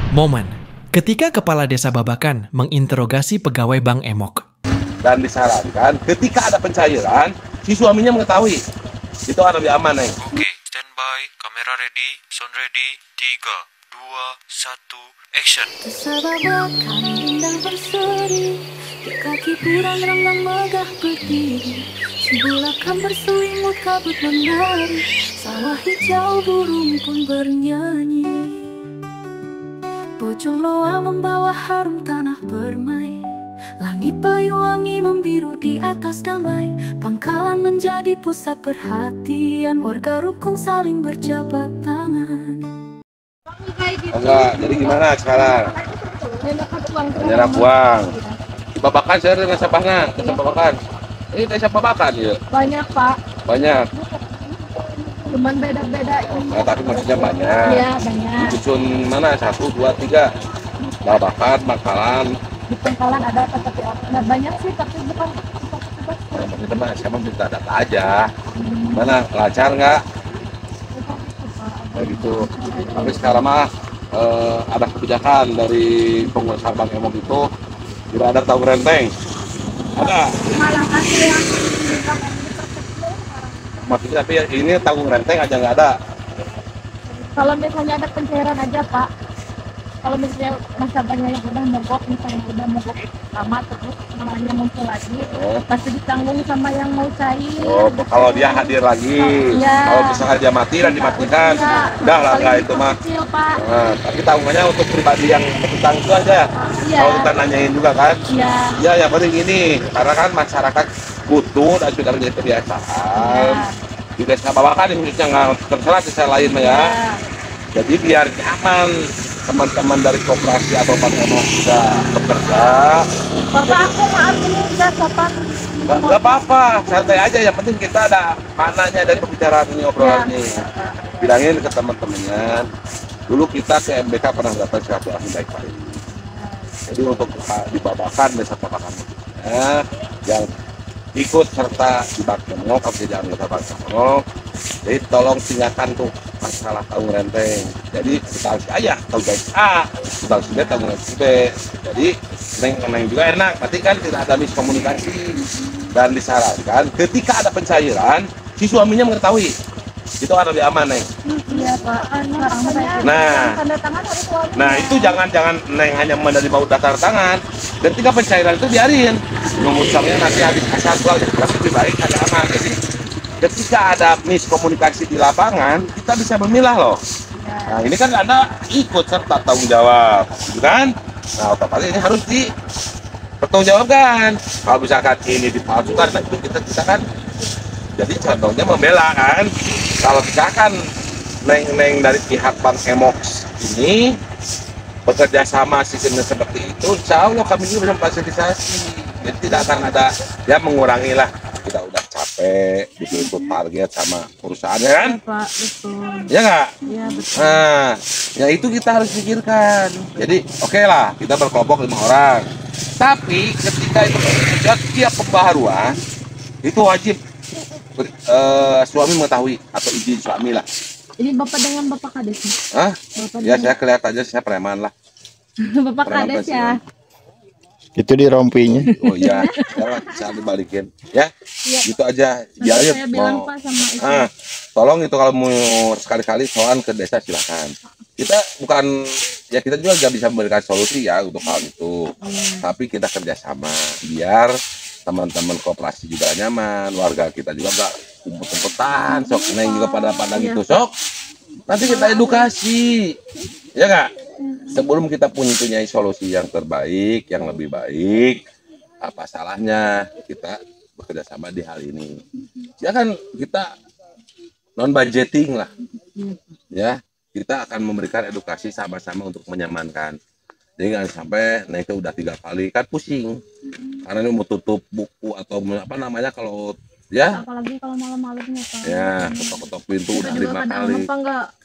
Momen ketika Kepala Desa Babakan menginterogasi pegawai Bank Emok. Dan disarankan ketika ada pencairan, si suaminya mengetahui. Itu akan lebih aman, Neng. Oke, standby, kamera ready, sound ready, 3, 2, 1, action. Desa Babakan indah berseri, di kaki kurang renggang megah berdiri. Sibulakan berselimut kabut menari, sawah hijau burung pun bernyanyi. Bojong loa membawa harum tanah bermain, langit Banyuwangi membiru di atas damai. Pangkalan menjadi pusat perhatian, warga rukun saling berjabat tangan. Enggak, jadi gimana sekarang? Menyerap uang. Di Babakan saya dengan Sabahna, desa Babakan. Ini desa Babakan ya? Banyak, Pak. Banyak. Cuman beda-beda ini. Nah, tapi maksudnya banyak. Iya, banyak. Di dusun mana? 1, 2, 3. Babakan, Bakalan. Di Pangkalan ada tapi nggak banyak sih, tapi bukan. Nah, maksudnya mah saya mau minta data aja. Mana lancar nggak? Kayak gitu. Tapi sekarang mah ada kebijakan dari pengusaha Bank Emok itu tidak ada tahu renteng. Ada. Malah kasih yang Maksudnya tapi ini tanggung renteng aja nggak ada. kalau misalnya ada pencairan aja, Pak. Kalau misalnya nasabahnya yang udah mogok, misalnya udah mogok lama terus namanya muncul lagi, pasti ditanggung sama yang mau cair. Oh, kalau dia hadir lagi, Iya. kalau misalnya dia mati dan dimatikan, Iya. udah lah nggak itu mah. Kecil, Pak. Nah, tapi tanggungannya untuk pribadi yang berhutang itu aja. Iya. Kalau kita nanyain juga kan, Iya. ya yang penting ini, karena kan masyarakat butuh dan sudah menjadi kebiasaan. Di desa Babakan khususnya nggak terserah desa lain mah ya. Iya. Jadi biar nyaman teman-teman dari koperasi atau Bank Emok bisa bekerja. Bapak aku maaf ini udah sopan. Nggak apa-apa, santai aja. Yang penting kita ada maknanya dari pembicaraan ini, obrolan ini. Bilangin ke teman-temannya, dulu kita ke MBK pernah dapat silaturahmi baik-baik. Jadi untuk di Babakan, desa Babakan yang ikut serta di Bank Emok, atau jadi anggota Bank Emok, jadi tolong tinggalkan tuh masalah tanggung renteng. Jadi kita si ayah tahu guys A, kita si B tahu si B. Jadi neng juga enak, berarti kan tidak ada miskomunikasi. Dan disarankan ketika ada pencairan, si suaminya mengetahui. Itu akan lebih aman, Neng. Iya, Pak. Nah itu jangan Neng hanya menerima udah tanda tangan. Ketika pencairan itu biarin, ngomongnya nanti habis asal keluar, lebih baik ada aman. Jadi ketika ada miskomunikasi di lapangan, kita bisa memilah loh. Nah ini kan Anda ikut serta tanggung jawab, gitu kan? Nah otomatis ini harus dipertanggungjawabkan. Kalau misalkan ini dipalsukan, nah itu kita kan jadi contohnya membela kan. Kalau misalkan neng dari pihak Bank Emok ini bekerja sama sistemnya seperti itu, insya Allah kami juga bisa fasilitasi. Jadi tidak akan ada ya mengurangi lah. Kita udah capek dituntut target sama perusahaan ya kan? Iya, Pak, betul. Ya nggak? Iya, betul. Nah, ya itu kita harus pikirkan. Jadi oke lah kita berkelompok 5 orang. Tapi ketika itu setiap pembaharuan itu wajib suami mengetahui atau izin suami lah. Ini Bapak dengan Bapak Kades. Hah? Bapak Ya dengan saya kelihatan aja saya preman lah. Bapak Kades ya. Itu di rompinya. Oh iya, saya dibalikin. Ya, Iya. gitu aja. Nanti Ya, saya bilang Pak sama itu. tolong itu kalau mau sekali-kali soal ke desa silakan. Kita bukan ya kita juga nggak bisa memberikan solusi ya untuk hal itu. Tapi kita kerjasama biar teman-teman koperasi juga nyaman, warga kita juga nggak umpet-umpetan, sok neng juga pada pandang itu sok. Nanti kita edukasi, ya nggak? Sebelum kita punya solusi yang terbaik, yang lebih baik, apa salahnya kita bekerja sama di hal ini? Ya kan kita non budgeting lah, ya kita akan memberikan edukasi sama-sama untuk menyamankan. Jadi nggak sampai naik itu udah 3 kali kan pusing, karena ini mau tutup buku atau apa namanya kalau ya. Apalagi kalau malam-malamnya, Pak. Ya, ketok-ketok pintu udah 5 kadang kali. apa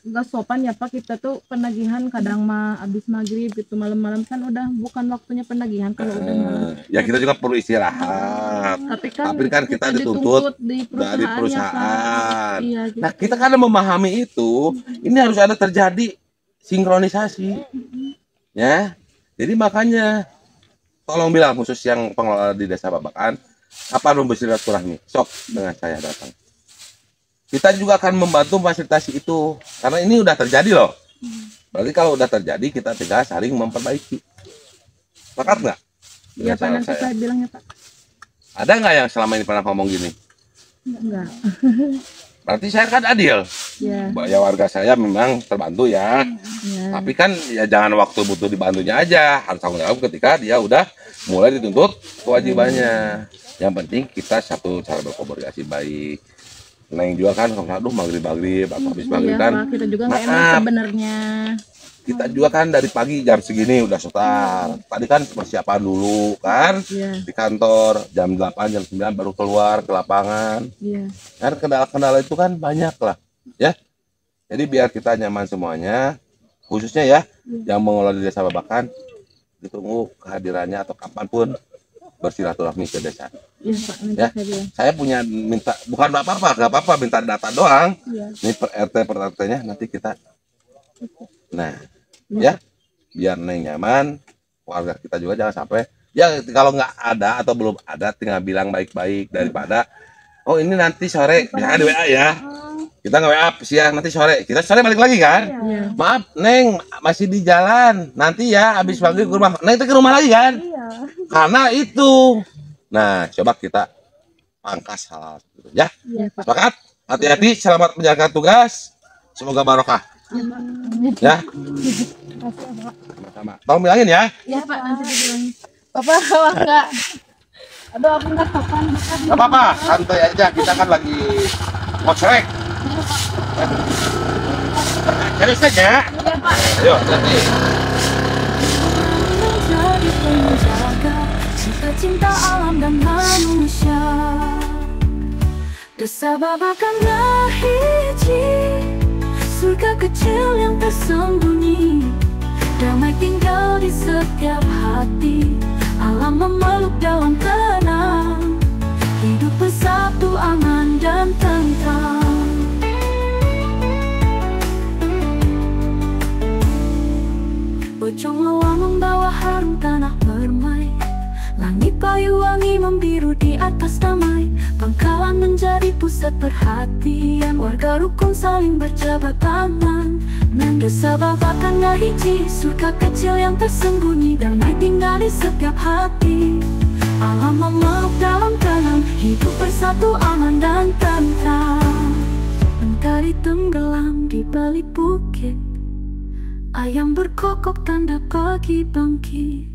nggak sopan ya, Pak. Kita tuh penagihan kadang mah abis maghrib gitu malam-malam kan udah bukan waktunya penagihan kalau udah malam. Ya kita juga perlu istirahat. Tapi kan kita dituntut dari perusahaan. Iya, gitu. Nah kita karena memahami itu, ini harus ada terjadi sinkronisasi. Ya, jadi makanya tolong bilang khusus yang pengelola di Desa Babakan, kapan mau bersilaturahmi? Sok dengan saya datang. Kita juga akan membantu fasilitasi itu, karena ini udah terjadi loh. Berarti kalau udah terjadi, kita tinggal saling memperbaiki. Sepakat nggak? Iya Pak, nanti saya bilangnya Pak. Ada nggak yang selama ini pernah ngomong gini? Enggak. Berarti saya kan adil. Ya. Ya warga saya memang terbantu ya. Ya. Tapi kan ya jangan waktu butuh dibantunya aja, harus tanggung jawab ketika dia udah mulai dituntut kewajibannya. Yang penting kita satu cara berkomunikasi baik. Neng juga kan, aduh maghrib atau habis maghrib Iya, kan. Pak, kita juga nggak enak maaf, sebenarnya. kita juga kan dari pagi jam segini udah setar. Tadi kan persiapan dulu kan Iya. di kantor jam 8 jam 9 baru keluar ke lapangan. Iya. Kan kendala-kendala itu kan banyak lah ya. Jadi biar kita nyaman semuanya, khususnya ya yang mengelola di Desa Babakan, ditunggu kehadirannya atau kapanpun bersilaturahmi ke desa. Iya Pak, nanti Ya. saya bilang. Saya punya minta, bukan nggak apa-apa, minta data doang. Iya. Ini per RT-nya nanti kita. Nah, ya biar Neng nyaman, warga kita juga jangan sampai. Ya kalau nggak ada atau belum ada, tinggal bilang baik-baik daripada. Oh ini nanti sore, ya di WA ya. Kita nge WA siang, nanti sore. Kita sore balik lagi kan? Iya. Maaf, Neng masih di jalan. Nanti ya habis maghrib ke rumah. Neng itu ke rumah lagi kan? Iya. Karena itu. Nah, coba kita pangkas hal itu ya. Iya Pak. Sepakat? Hati-hati, selamat menjalankan tugas. Semoga barokah. Ya. Sama-sama. Tolong bilangin ya. Iya Pak, nanti dibilang. Bapak kalau enggak. Aduh, aku enggak sopan. Gak apa-apa, santai aja. Kita kan lagi ngocrek. Serius aja. Iya Pak. Ayo, hati. Menjadi penjaga cinta alam dan manusia. Desa Babakan berhiji, surga kecil yang tersembunyi. Damai tinggal di setiap hati, alam memeluk dalam tenang. Hidup bersatu aman dan tentram. Bojong Lawang membawa harum tanah permai. Langit payu wangi membiru di atas damai. Pangkalan menjadi pusat perhatian, warga rukun saling berjabat tangan. Desa Babakan hiji, surga kecil yang tersembunyi. Damai tinggal di setiap hati, alam memeluk dalam tenang. Hidup bersatu aman dan tentram. Mentari tenggelam di balik bukit, ayam berkokok tanda pagi bangkit.